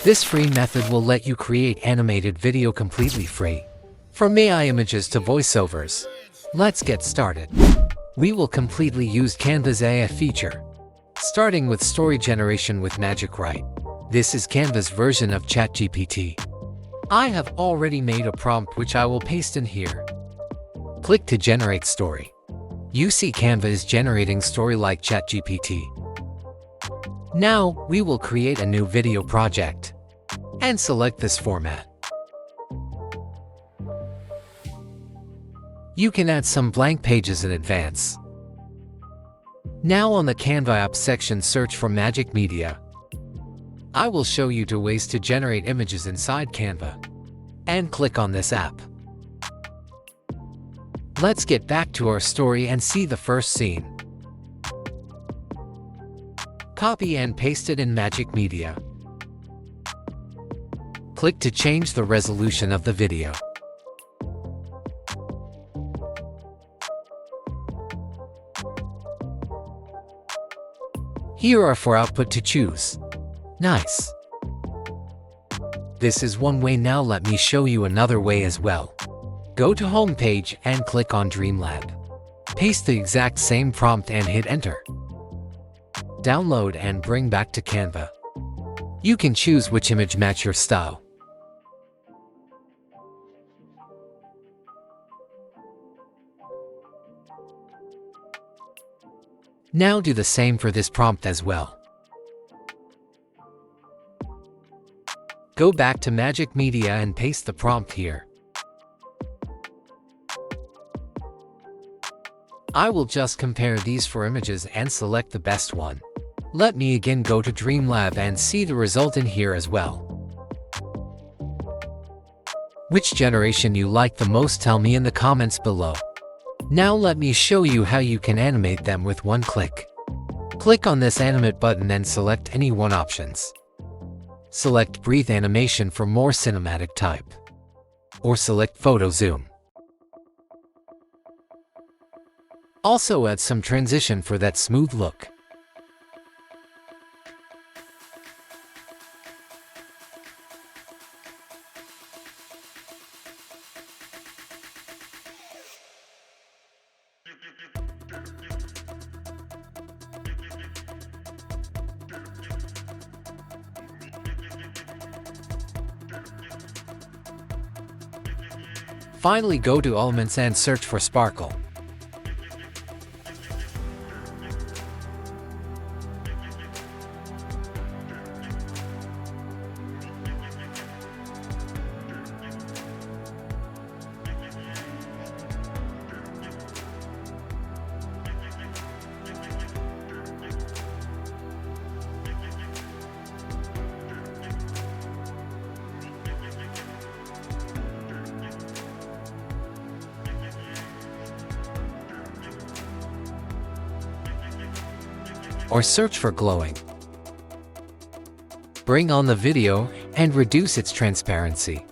This free method will let you create animated video completely free. From AI images to voiceovers. Let's get started. We will completely use Canva's AI feature, starting with story generation with Magic Write. This is Canva's version of ChatGPT. I have already made a prompt which I will paste in here. Click to generate story. You see Canva is generating story like ChatGPT. Now, we will create a new video project and select this format. You can add some blank pages in advance. Now on the Canva app section, search for Magic Media. I will show you 2 ways to generate images inside Canva. And click on this app. Let's get back to our story and see the first scene. Copy and paste it in Magic Media. Click to change the resolution of the video. Here are 4 output to choose. Nice. This is one way. Now let me show you another way as well. Go to home page and click on Dreamlab. Paste the exact same prompt and hit enter. Download and bring back to Canva. You can choose which image match your style. Now do the same for this prompt as well. Go back to Magic Media and paste the prompt here. I will just compare these 4 images and select the best one. Let me again go to Dreamlab and see the result in here as well. Which generation you like the most? Tell me in the comments below. Now let me show you how you can animate them with one click. Click on this animate button and select any one options. Select breathe animation for more cinematic type. Or select photo zoom. Also add some transition for that smooth look. Finally, go to Elements and search for Sparkle. Or search for glowing. Bring on the video and reduce its transparency.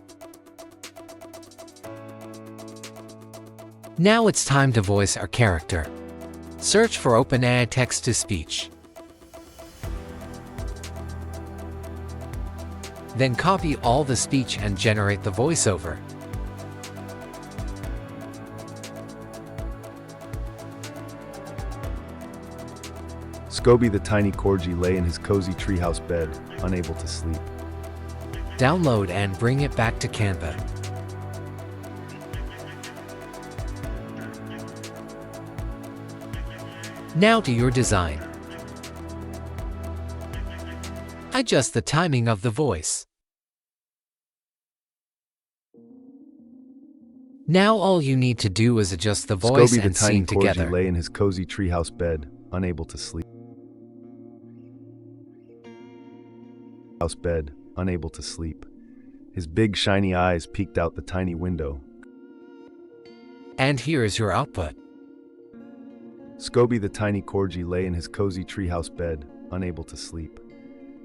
Now it's time to voice our character. Search for OpenAI text-to-speech. Then copy all the speech and generate the voiceover. Scobie the tiny corgi lay in his cozy treehouse bed, unable to sleep. Download and bring it back to Canva. Now to your design. Adjust the timing of the voice. Now all you need to do is adjust the voice Scobie the and tiny scene together. corgi lay in his cozy treehouse bed, unable to sleep. Bed, unable to sleep. His big shiny eyes peeked out the tiny window. And here is your output. Scobie the tiny corgi lay in his cozy treehouse bed, unable to sleep.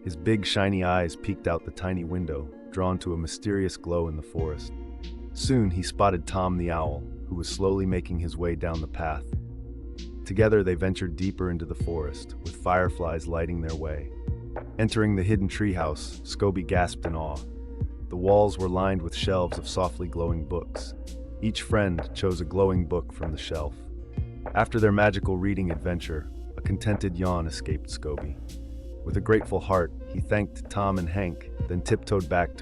His big shiny eyes peeked out the tiny window, drawn to a mysterious glow in the forest. Soon he spotted Tom the owl, who was slowly making his way down the path. Together they ventured deeper into the forest, with fireflies lighting their way. Entering the hidden treehouse, Scobie gasped in awe. The walls were lined with shelves of softly glowing books. Each friend chose a glowing book from the shelf. After their magical reading adventure, a contented yawn escaped Scobie. With a grateful heart, he thanked Tom and Hank, then tiptoed back to